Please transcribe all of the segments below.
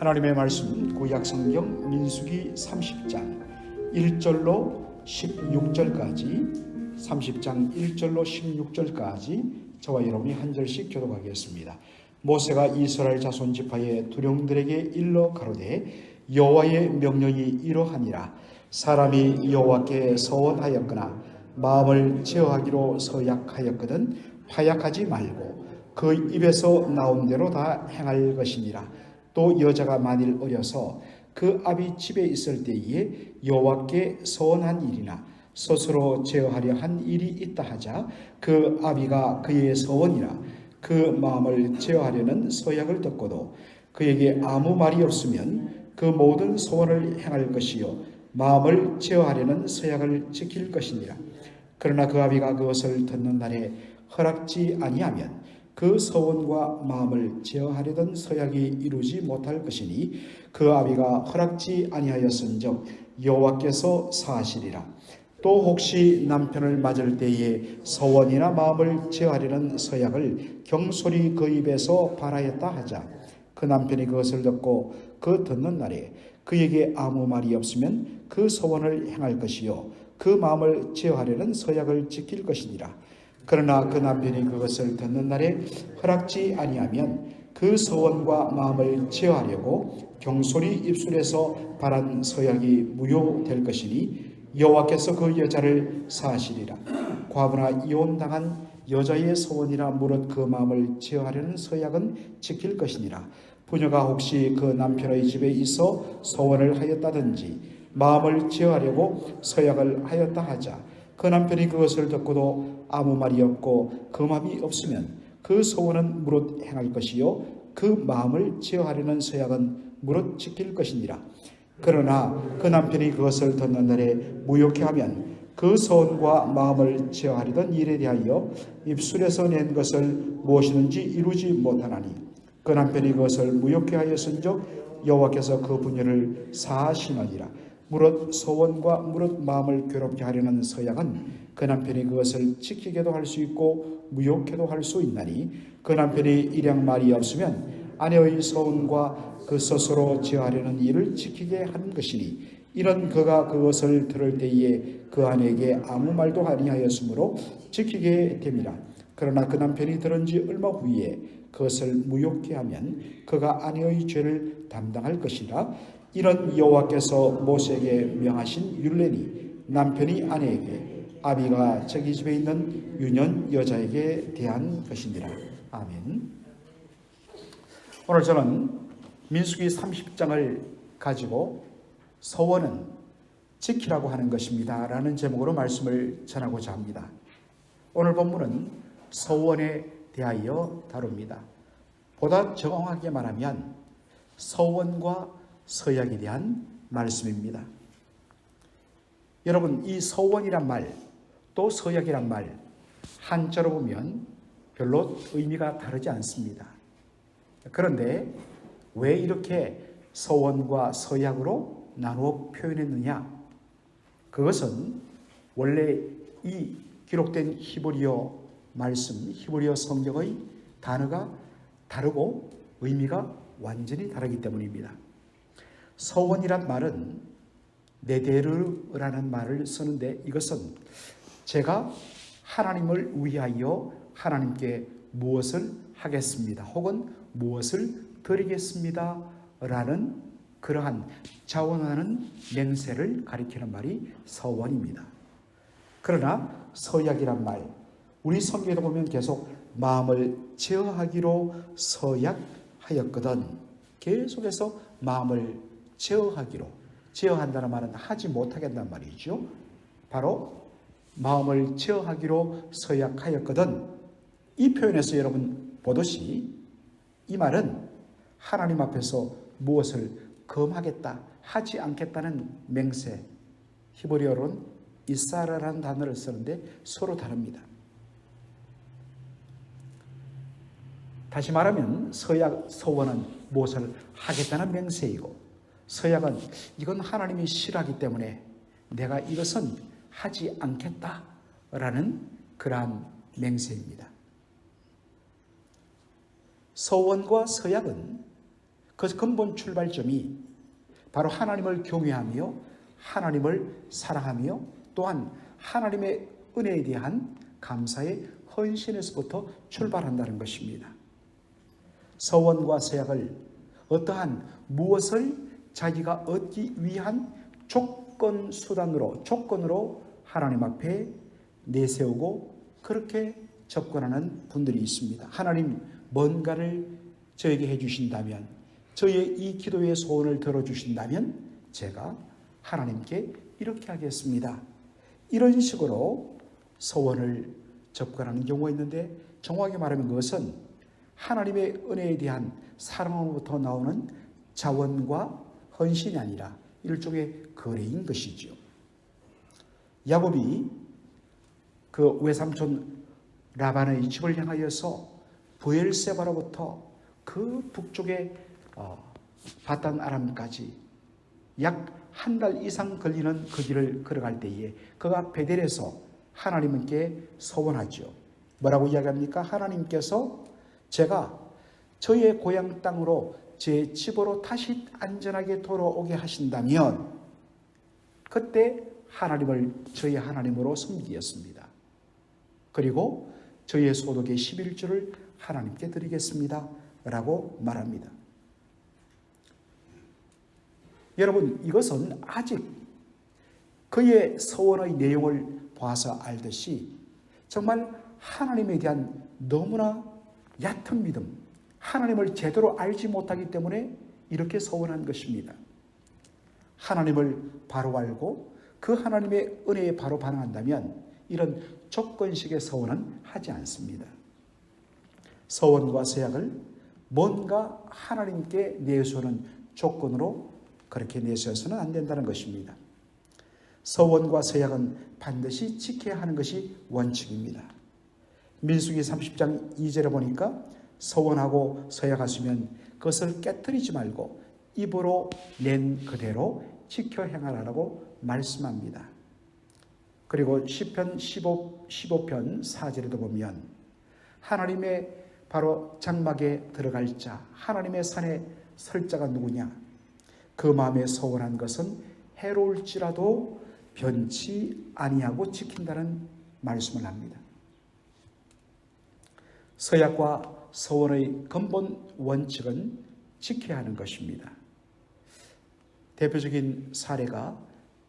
하나님의 말씀 구약성경 민수기 30장 1절로 16절까지 30장 1절로 16절까지 저와 여러분이 한 절씩 교독하겠습니다. 모세가 이스라엘 자손 지파의 두령들에게 일러 가로되 여호와의 명령이 이러하니라. 사람이 여호와께 서원하였거나 마음을 제어하기로 서약하였거든 파약하지 말고 그 입에서 나온 대로 다 행할 것이니라. 또 여자가 만일 어려서 그 아비 집에 있을 때에 여호와께 서원한 일이나 스스로 제어하려 한 일이 있다 하자 그 아비가 그의 서원이나 그 마음을 제어하려는 서약을 듣고도 그에게 아무 말이 없으면 그 모든 소원을 행할 것이요 마음을 제어하려는 서약을 지킬 것이니라. 그러나 그 아비가 그것을 듣는 날에 허락지 아니하면 그 서원과 마음을 제어하려던 서약이 이루지 못할 것이니 그 아비가 허락지 아니하였은즉 여호와께서 사하시리라. 또 혹시 남편을 맞을 때에 서원이나 마음을 제어하려는 서약을 경솔히 그 입에서 발하였다 하자 그 남편이 그것을 듣고 그 듣는 날에 그에게 아무 말이 없으면 그 서원을 행할 것이요 그 마음을 제어하려는 서약을 지킬 것이니라. 그러나 그 남편이 그것을 듣는 날에 허락지 아니하면 그 서원과 마음을 제어하려고 경솔히 입술에서 발한 서약이 무효될 것이니 여호와께서 그 여자를 사하시리라. 과부나 이혼당한 여자의 서원이나 무릇 그 마음을 제어하려는 서약은 지킬 것이니라. 부녀가 혹시 그 남편의 집에 있어 서원을 하였다든지 마음을 제어하려고 서약을 하였다 하자 그 남편이 그것을 듣고도 아무 말이 없고 그 마음이 없으면 그 서원은 무릇 행할 것이요 그 마음을 제어하려는 서약은 무릇 지킬 것이니라. 그러나 그 남편이 그것을 듣는 날에 무효케 하면 그 서원과 마음을 제어하려던 일에 대하여 입술에서 낸 것을 무엇이든지 이루지 못하나니 그 남편이 그것을 무효케 하였은즉 여호와께서 그 부녀를 사하시느니라. 무릇 서원과 무릇 마음을 괴롭게 하려는 서약은 그 남편이 그것을 지키게도 할 수 있고 무효케도 할 수 있나니 그 남편이 일양 말이 없으면 아내의 서원과 그 스스로 제어하려는 일을 지키게 하는 것이니 이는 그가 그것을 들을 때에 그 아내에게 아무 말도 아니하였으므로 지키게 됨이라. 그러나 그 남편이 들은 지 얼마 후에 그것을 무효케 하면 그가 아내의 죄를 담당할 것이라. 이는 여호와께서 모세에게 명하신 율례니 남편이 아내에게 아비가 자기 집에 있는 유년 여자에게 대한 것이니라. 아멘. 오늘 저는 민수기 30장을 가지고 서원은 지키라고 하는 것입니다 라는 제목으로 말씀을 전하고자 합니다. 오늘 본문은 서원에 대하여 다룹니다. 보다 정확하게 말하면 서원과 서약에 대한 말씀입니다. 여러분, 이 서원이란 말, 또 서약이란 말, 한자로 보면 별로 의미가 다르지 않습니다. 그런데 왜 이렇게 서원과 서약으로 나누어 표현했느냐? 그것은 원래 이 기록된 히브리어 말씀, 히브리어 성경의 단어가 다르고 의미가 완전히 다르기 때문입니다. 서원이란 말은 네데르라는 말을 쓰는데 이것은 제가 하나님을 위하여 하나님께 무엇을 하겠습니다 혹은 무엇을 드리겠습니다 라는 그러한 자원하는 맹세를 가리키는 말이 서원입니다. 그러나 서약이란 말, 우리 성경에도 보면 계속 마음을 제어하기로 서약하였거든 계속해서 마음을 제어하기로, 제어한다는 말은 하지 못하겠다는 말이죠. 바로 마음을 제어하기로 서약하였거든. 이 표현에서 여러분 보듯이 이 말은 하나님 앞에서 무엇을 금하겠다, 하지 않겠다는 맹세, 히브리어로는 이사라라는 단어를 쓰는데 서로 다릅니다. 다시 말하면 서원은 무엇을 하겠다는 맹세이고 서약은 이건 하나님이 싫어하기 때문에 내가 이것은 하지 않겠다라는 그러한 맹세입니다. 서원과 서약은 그 근본 출발점이 바로 하나님을 경외하며 하나님을 사랑하며 또한 하나님의 은혜에 대한 감사의 헌신에서부터 출발한다는 것입니다. 서원과 서약을 어떠한 무엇을 자기가 얻기 위한 조건으로 하나님 앞에 내세우고 그렇게 접근하는 분들이 있습니다. 하나님 뭔가를 저에게 해주신다면, 저의 이 기도의 소원을 들어주신다면 제가 하나님께 이렇게 하겠습니다. 이런 식으로 소원을 접근하는 경우가 있는데, 정확하게 말하면 그것은 하나님의 은혜에 대한 사랑으로부터 나오는 자원과 헌신이 아니라 일종의 거래인 것이지요. 야곱이 그 외삼촌 라반의 집을 향하여서 브엘세바로부터 그 북쪽의 바단 아람까지 약 한 달 이상 걸리는 그 길을 걸어갈 때에 그가 베델에서 하나님께 서원하죠. 뭐라고 이야기합니까? 하나님께서 제가 저의 고향 땅으로 제 집으로 다시 안전하게 돌아오게 하신다면 그때 하나님을 저의 하나님으로 섬기겠습니다. 그리고 저의 소득의 11조를 하나님께 드리겠습니다. 라고 말합니다. 여러분, 이것은 아직 그의 서원의 내용을 봐서 알듯이 정말 하나님에 대한 너무나 얕은 믿음, 하나님을 제대로 알지 못하기 때문에 이렇게 서원한 것입니다. 하나님을 바로 알고 그 하나님의 은혜에 바로 반응한다면 이런 조건식의 서원은 하지 않습니다. 서원과 서약을 뭔가 하나님께 내세우는 조건으로 그렇게 내세워서는 안 된다는 것입니다. 서원과 서약은 반드시 지켜야 하는 것이 원칙입니다. 민수기 30장 2절에 보니까 서원하고 서약하시면 그것을 깨뜨리지 말고 입으로 낸 그대로 지켜 행하라고 말씀합니다. 그리고 시편 15편 4절에도 보면 하나님의 바로 장막에 들어갈 자, 하나님의 산에 설 자가 누구냐? 그 마음에 서원한 것은 해로울지라도 변치 아니하고 지킨다는 말씀을 합니다. 서약과 서원의 근본 원칙은 지켜야 하는 것입니다. 대표적인 사례가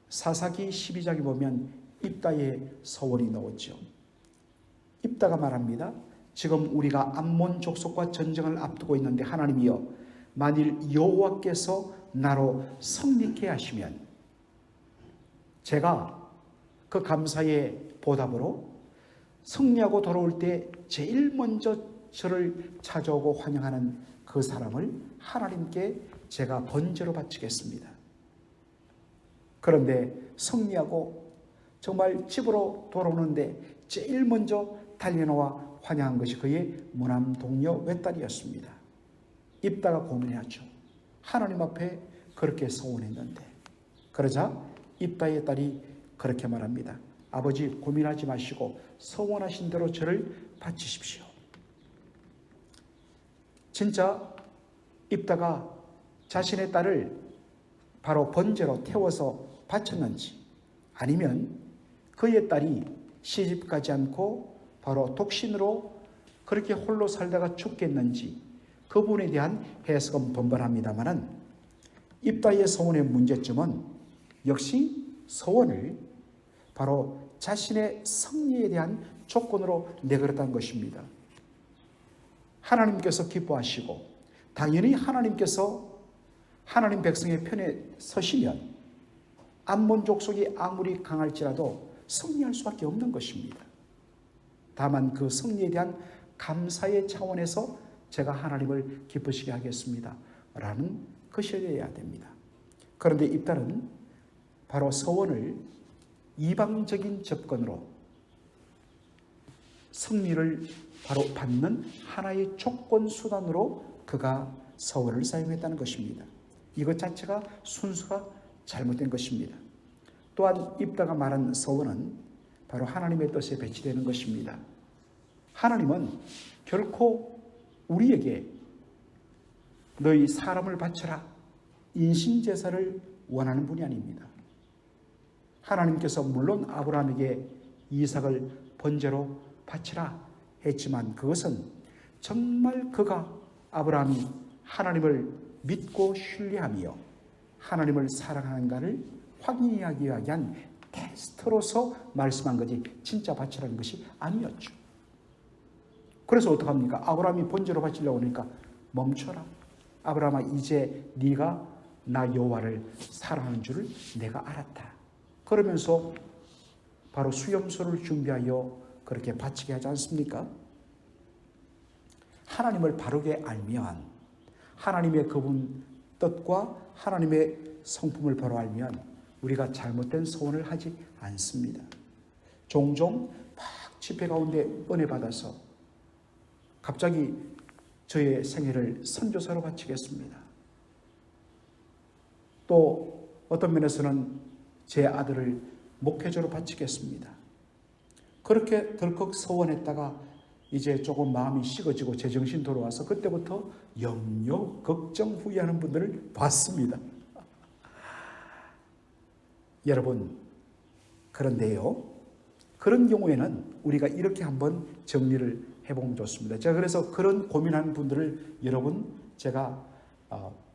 사사기 12장에 보면 입다의 서원이 나오죠. 입다가 말합니다. 지금 우리가 암몬 족속과 전쟁을 앞두고 있는데 하나님이여, 만일 여호와께서 나로 성리케 하시면 제가 그 감사의 보답으로 승리하고 돌아올 때 제일 먼저 저를 찾아오고 환영하는 그 사람을 하나님께 제가 번제로 바치겠습니다. 그런데 승리하고 정말 집으로 돌아오는데 제일 먼저 달려나와 환영한 것이 그의 무남 동료 외딸이었습니다. 입다가 고민하죠. 하나님 앞에 그렇게 서원했는데. 그러자 입다의 딸이 그렇게 말합니다. 아버지, 고민하지 마시고 서원하신 대로 저를 바치십시오. 진짜 입다가 자신의 딸을 바로 번제로 태워서 바쳤는지, 아니면 그의 딸이 시집가지 않고 바로 독신으로 그렇게 홀로 살다가 죽겠는지, 그 부분에 대한 해석은 번번합니다마는 입다의 서원의 문제점은 역시 서원을 바로 자신의 승리에 대한 조건으로 내걸었다는 것입니다. 하나님께서 기뻐하시고 당연히 하나님께서 하나님 백성의 편에 서시면 암몬 족속이 아무리 강할지라도 승리할 수밖에 없는 것입니다. 다만 그 승리에 대한 감사의 차원에서 제가 하나님을 기쁘시게 하겠습니다 라는 것이어야 됩니다. 그런데 입다는 바로 서원을 이방적인 접근으로 승리를 바로 받는 하나의 조건 수단으로 그가 서원을 사용했다는 것입니다. 이것 자체가 순서가 잘못된 것입니다. 또한 입다가 말한 서원은 바로 하나님의 뜻에 배치되는 것입니다. 하나님은 결코 우리에게 너희 사람을 바쳐라. 인신제사를 원하는 분이 아닙니다. 하나님께서 물론 아브라함에게 이삭을 번제로 바치라 했지만 그것은 정말 아브라함이 하나님을 믿고 신뢰하며 하나님을 사랑하는가를 확인하기 위한 테스트로서 말씀한 거지 진짜 바치라는 것이 아니었죠. 그래서 어떡합니까? 아브라함이 번제로 바치려고 하니까 멈춰라. 아브라함아, 이제 네가 나 여호와를 사랑하는 줄을 내가 알았다. 그러면서 바로 수염소를 준비하여 그렇게 바치게 하지 않습니까? 하나님을 바르게 알면, 하나님의 그분 뜻과 하나님의 성품을 바로 알면 우리가 잘못된 소원을 하지 않습니다. 종종 막 집회 가운데 은혜 받아서 갑자기 저의 생애를 선교사로 바치겠습니다. 또 어떤 면에서는 제 아들을 목회자로 바치겠습니다. 그렇게 덜컥 서원했다가 이제 조금 마음이 식어지고 제정신 돌아와서 그때부터 염려, 걱정, 후회하는 분들을 봤습니다. 여러분, 그런데요, 그런 경우에는 우리가 이렇게 한번 정리를 해보면 좋습니다. 제가 그래서 그런 고민하는 분들을 제가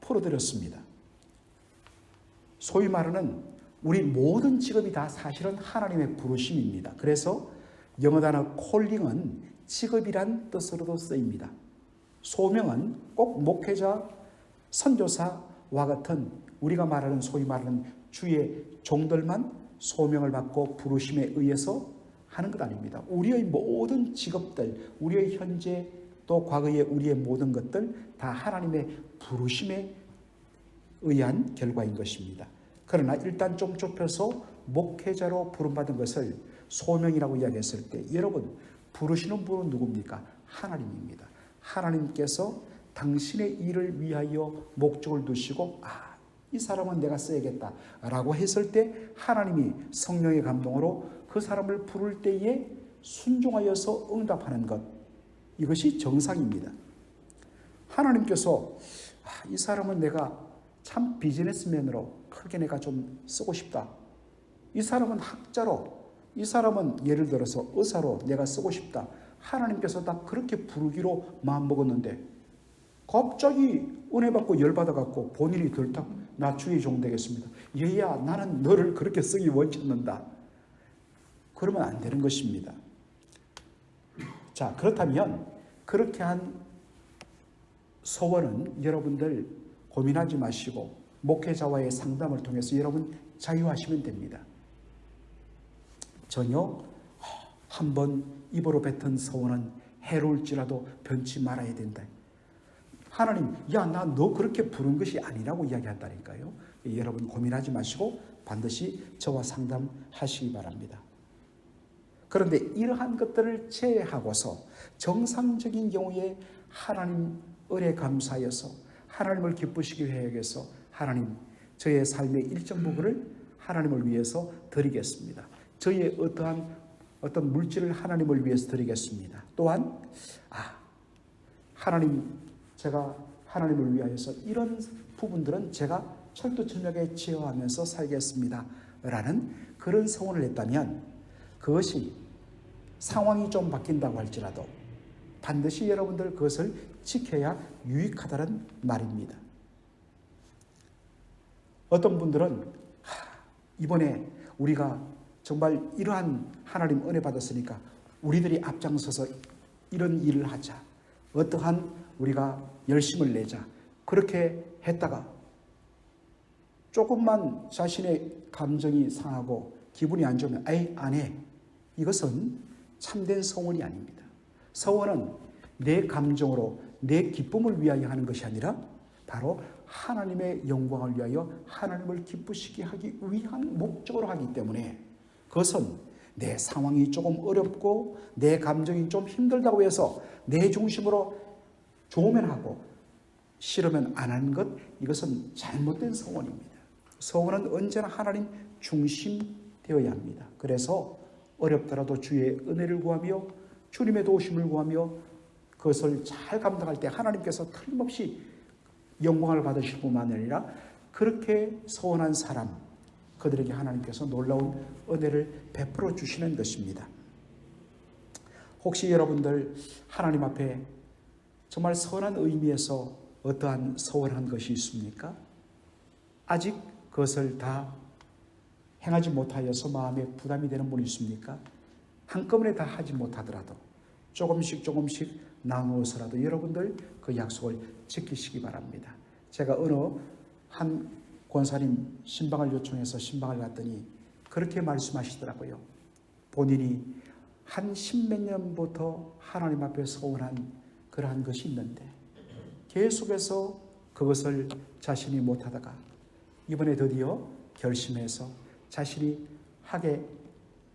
풀어드렸습니다. 소위 말하는 우리 모든 직업이 다 사실은 하나님의 부르심입니다. 그래서 영어 단어 콜링은 직업이란 뜻으로도 쓰입니다. 소명은 꼭 목회자, 선교사와 같은 우리가 말하는 소위 말하는 주의 종들만 소명을 받고 부르심에 의해서 하는 것 아닙니다. 우리의 모든 직업들, 우리의 현재 또 과거의 우리의 모든 것들 다 하나님의 부르심에 의한 결과인 것입니다. 그러나 일단 좀 좁혀서 목회자로 부름받은 것을 소명이라고 이야기했을 때 여러분, 부르시는 분은 누굽니까? 하나님입니다. 하나님께서 당신의 일을 위하여 목적을 두시고 이 사람은 내가 써야겠다 라고 했을 때 하나님이 성령의 감동으로 그 사람을 부를 때에 순종하여서 응답하는 것, 이것이 정상입니다. 하나님께서 이 사람은 내가 참 비즈니스맨으로 크게 내가 좀 쓰고 싶다. 이 사람은 학자로, 이 사람은 예를 들어서 의사로 내가 쓰고 싶다. 하나님께서 다 그렇게 부르기로 마음먹었는데 갑자기 은혜 받고 열 받아갖고 본인이 들딱 나 주의 종 되겠습니다. 얘야, 나는 너를 그렇게 쓰기 원치 않는다. 그러면 안 되는 것입니다. 자, 그렇다면 그렇게 한 소원은 여러분들 고민하지 마시고 목회자와의 상담을 통해서 여러분 자유하시면 됩니다. 전혀 한번 입으로 뱉은 소원은 해로울지라도 변치 말아야 된다. 하나님, 야, 나 너 그렇게 부른 것이 아니라고 이야기한다니까요. 여러분 고민하지 마시고 반드시 저와 상담하시기 바랍니다. 그런데 이러한 것들을 제외하고서 정상적인 경우에 하나님 은혜 감사하여서 하나님을 기쁘시게 해야겠어. 하나님, 저의 삶의 일정 부분을 하나님을 위해서 드리겠습니다. 저의 어떤 물질을 하나님을 위해서 드리겠습니다. 또한 하나님, 제가 하나님을 위하여서 이런 부분들은 제가 철두철미하게 지어하면서 살겠습니다 라는 그런 소원을 했다면 그것이 상황이 좀 바뀐다고 할지라도 반드시 여러분들 그것을 지켜야 유익하다는 말입니다. 어떤 분들은 이번에 우리가 정말 이러한 하나님 은혜 받았으니까 우리들이 앞장서서 이런 일을 하자. 어떠한 우리가 열심을 내자. 그렇게 했다가 조금만 자신의 감정이 상하고 기분이 안 좋으면 안 해. 이것은 참된 서원이 아닙니다. 서원은 내 감정으로 내 기쁨을 위하여 하는 것이 아니라 바로 하나님의 영광을 위하여 하나님을 기쁘시게 하기 위한 목적으로 하기 때문에 그것은 내 상황이 조금 어렵고 내 감정이 좀 힘들다고 해서 내 중심으로 좋으면 하고 싫으면 안 하는 것, 이것은 잘못된 서원입니다. 서원은 언제나 하나님 중심되어야 합니다. 그래서 어렵더라도 주의 은혜를 구하며 주님의 도우심을 구하며 그것을 잘 감당할 때 하나님께서 틀림없이 영광을 받으실 뿐만 아니라 그렇게 소원한 사람, 그들에게 하나님께서 놀라운 은혜를 베풀어 주시는 것입니다. 혹시 여러분들 하나님 앞에 정말 선한 의미에서 어떠한 소원한 것이 있습니까? 아직 그것을 다 행하지 못하여서 마음에 부담이 되는 분이 있습니까? 한꺼번에 다 하지 못하더라도 조금씩 나누어서라도 여러분들 그 약속을 지키시기 바랍니다. 제가 어느 한 권사님 신방을 요청해서 신방을 갔더니 그렇게 말씀하시더라고요. 본인이 한 10몇 년부터 하나님 앞에 소원한 그러한 것이 있는데 계속해서 그것을 자신이 못하다가 이번에 드디어 결심해서 자신이 하게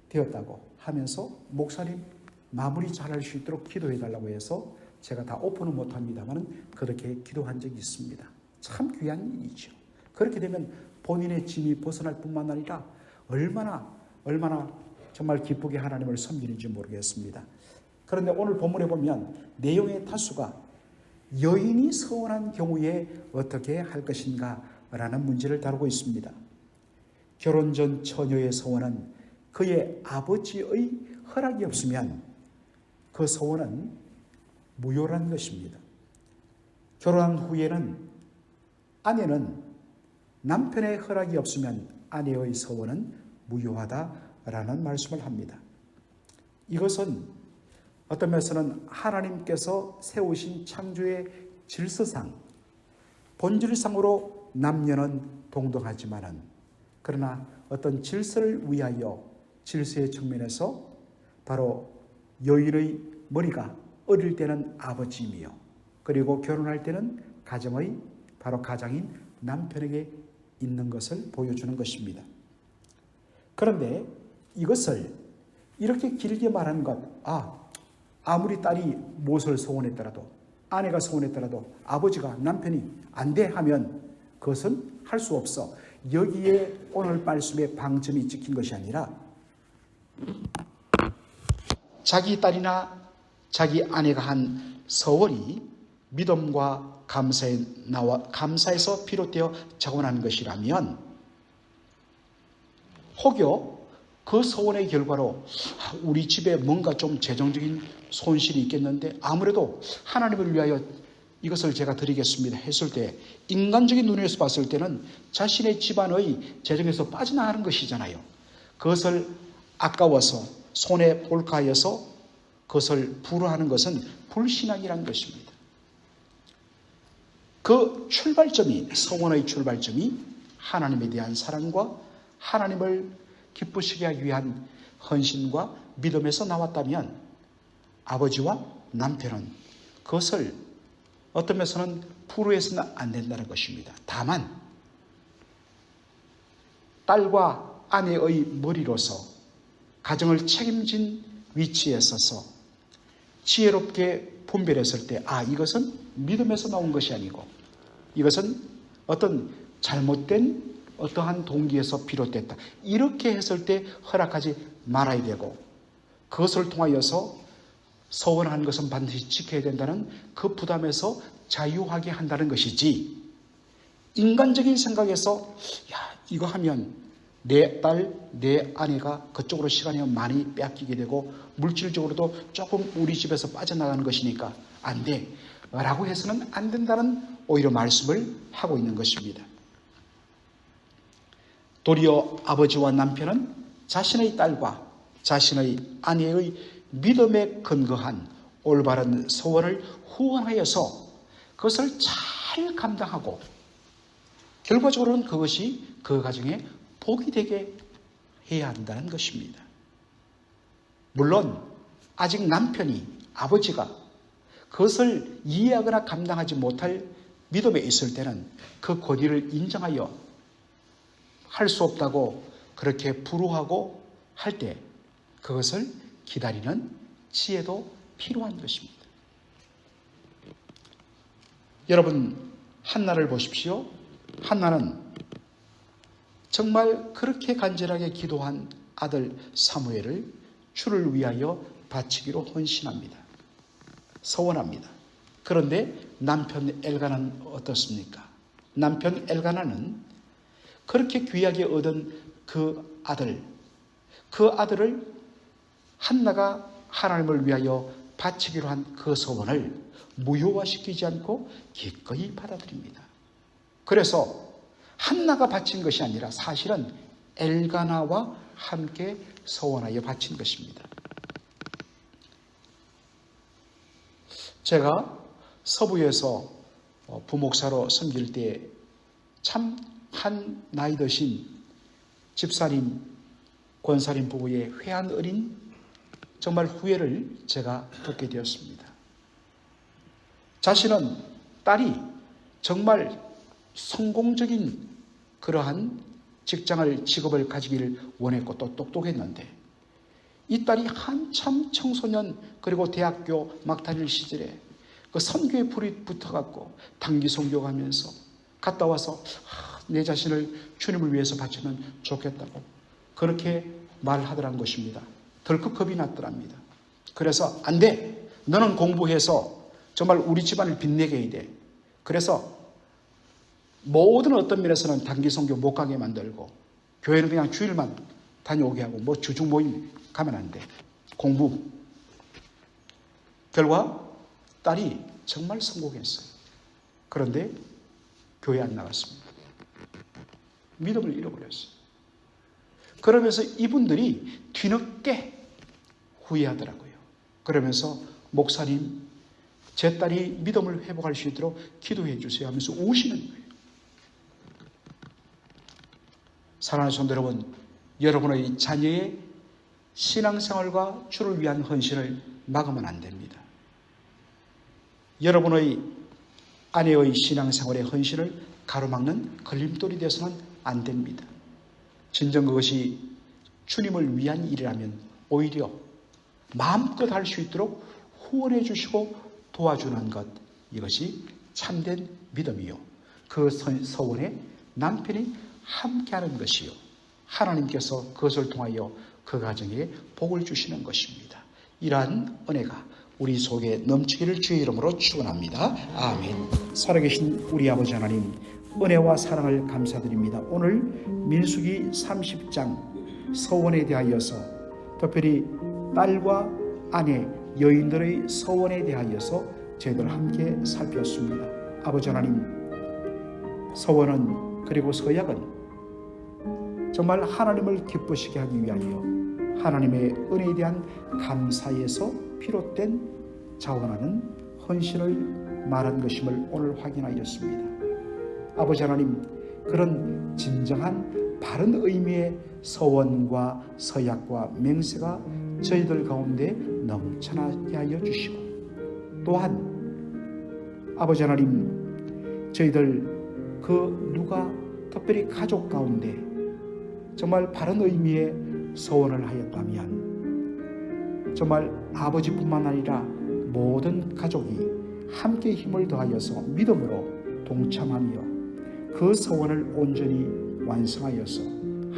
되었다고 하면서 목사님 마무리 잘할 수 있도록 기도해달라고 해서 제가 다 오픈은 못합니다만 그렇게 기도한 적이 있습니다. 참 귀한 일이죠. 그렇게 되면 본인의 짐이 벗어날 뿐만 아니라 얼마나 정말 기쁘게 하나님을 섬기는지 모르겠습니다. 그런데 오늘 본문에 보면 내용의 다수가 여인이 서원한 경우에 어떻게 할 것인가 라는 문제를 다루고 있습니다. 결혼 전 처녀의 서원은 그의 아버지의 허락이 없으면 그 서원은 무효란 것입니다. 결혼한 후에는 아내는 남편의 허락이 없으면 아내의 서원은 무효하다라는 말씀을 합니다. 이것은 어떤 면에서는 하나님께서 세우신 창조의 질서상 본질상으로 남녀는 동등하지만은 그러나 어떤 질서를 위하여 질서의 측면에서 바로 여인의 머리가 어릴 때는 아버지이며 그리고 결혼할 때는 가정의 바로 가장인 남편에게 있는 것을 보여주는 것입니다. 그런데 이것을 이렇게 길게 말한 것, 아무리 딸이 무엇을 소원했더라도 아내가 소원했더라도 아버지가 남편이 안 돼 하면 그것은 할 수 없어. 여기에 오늘 말씀의 방점이 찍힌 것이 아니라 자기 딸이나 자기 아내가 한 서원이 믿음과 감사에서 비롯되어 자원한 것이라면 혹여 그 서원의 결과로 우리 집에 뭔가 좀 재정적인 손실이 있겠는데 아무래도 하나님을 위하여 이것을 제가 드리겠습니다 했을 때 인간적인 눈에서 봤을 때는 자신의 집안의 재정에서 빠져나가는 것이잖아요. 그것을 아까워서 손에 볼까하여서 그것을 불허하는 것은 불신앙이라는 것입니다. 그 출발점이 서원의 출발점이 하나님에 대한 사랑과 하나님을 기쁘시게 하기 위한 헌신과 믿음에서 나왔다면 아버지와 남편은 그것을 어떤 면에서는 불허해서는 안 된다는 것입니다. 다만 딸과 아내의 머리로서 가정을 책임진 위치에 서서 지혜롭게 분별했을 때 이것은 믿음에서 나온 것이 아니고 이것은 어떤 잘못된 어떠한 동기에서 비롯됐다. 이렇게 했을 때 허락하지 말아야 되고 그것을 통하여서 서원한 것은 반드시 지켜야 된다는 그 부담에서 자유하게 한다는 것이지 인간적인 생각에서 이거 하면 내 딸, 내 아내가 그쪽으로 시간이 많이 빼앗기게 되고 물질적으로도 조금 우리 집에서 빠져나가는 것이니까 안 돼 라고 해서는 안 된다는 오히려 말씀을 하고 있는 것입니다. 도리어 아버지와 남편은 자신의 딸과 자신의 아내의 믿음에 근거한 올바른 서원을 후원하여서 그것을 잘 감당하고 결과적으로는 그것이 그 가정에 복이 되게 해야 한다는 것입니다. 물론 아직 남편이 아버지가 그것을 이해하거나 감당하지 못할 믿음에 있을 때는 그 권위를 인정하여 할 수 없다고 그렇게 불허하고 할 때 그것을 기다리는 지혜도 필요한 것입니다. 여러분 한나를 보십시오. 한나는 정말 그렇게 간절하게 기도한 아들 사무엘을 주를 위하여 바치기로 헌신합니다. 서원합니다. 그런데 남편 엘가나는 어떻습니까? 남편 엘가나는 그렇게 귀하게 얻은 그 아들을 한나가 하나님을 위하여 바치기로 한 그 소원을 무효화시키지 않고 기꺼이 받아들입니다. 그래서 한나가 바친 것이 아니라 사실은 엘가나와 함께 서원하여 바친 것입니다. 제가 서부에서 부목사로 섬길 때 참 한 나이 드신 집사님, 권사님 부부의 회한 어린 정말 후회를 제가 듣게 되었습니다. 자신은 딸이 정말 성공적인 그러한 직업을 가지기를 원했고 또 똑똑했는데 이 딸이 한참 청소년 그리고 대학교 막 다닐 시절에 그 선교에 불이 붙어갖고 단기 선교가면서 갔다 와서 내 자신을 주님을 위해서 바치면 좋겠다고 그렇게 말하더란 것입니다. 덜컥 겁이 났더랍니다. 그래서 안 돼. 너는 공부해서 정말 우리 집안을 빛내게 해야 돼. 그래서 모든 어떤 면에서는 단기 선교 못 가게 만들고 교회는 그냥 주일만 다녀오게 하고 뭐 주중 모임 가면 안 돼. 공부. 결과 딸이 정말 성공했어요. 그런데 교회 안 나갔습니다. 믿음을 잃어버렸어요. 그러면서 이분들이 뒤늦게 후회하더라고요. 그러면서 목사님, 제 딸이 믿음을 회복할 수 있도록 기도해 주세요 하면서 우시는 거예요. 사랑하는 성도 여러분, 여러분의 자녀의 신앙생활과 주를 위한 헌신을 막으면 안 됩니다. 여러분의 아내의 신앙생활의 헌신을 가로막는 걸림돌이 되어서는 안 됩니다. 진정 그것이 주님을 위한 일이라면 오히려 마음껏 할 수 있도록 후원해 주시고 도와주는 것, 이것이 참된 믿음이요. 그 서원에 남편이 함께하는 것이요. 하나님께서 그것을 통하여 그 가정에 복을 주시는 것입니다. 이러한 은혜가 우리 속에 넘치기를 주의 이름으로 축원합니다. 아멘. 살아계신 우리 아버지 하나님, 은혜와 사랑을 감사드립니다. 오늘 민수기 30장 서원에 대하여서 특별히 딸과 아내, 여인들의 서원에 대하여서 저희들 함께 살폈습니다. 아버지 하나님, 서원은 그리고 서약은 정말 하나님을 기쁘시게 하기 위하여 하나님의 은혜에 대한 감사에서 비롯된 자원하는 헌신을 말한 것임을 오늘 확인하였습니다. 아버지 하나님, 그런 진정한 바른 의미의 서원과 서약과 맹세가 저희들 가운데 넘쳐나게 하여 주시고, 또한 아버지 하나님, 저희들 그 누가 특별히 가족 가운데 정말 바른 의미의 서원을 하였다면 정말 아버지뿐만 아니라 모든 가족이 함께 힘을 더하여서 믿음으로 동참하며 그 서원을 온전히 완성하여서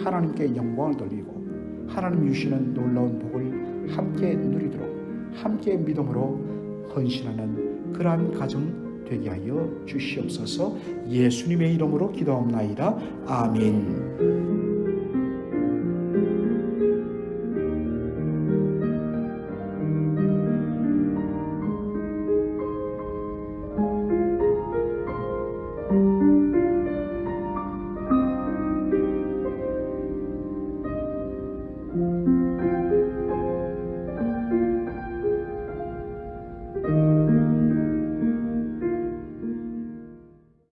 하나님께 영광을 돌리고 하나님 주시는 놀라운 복을 함께 누리도록 함께 믿음으로 헌신하는 그러한 가정 되게 하여 주시옵소서. 예수님의 이름으로 기도하옵나이다. 아멘.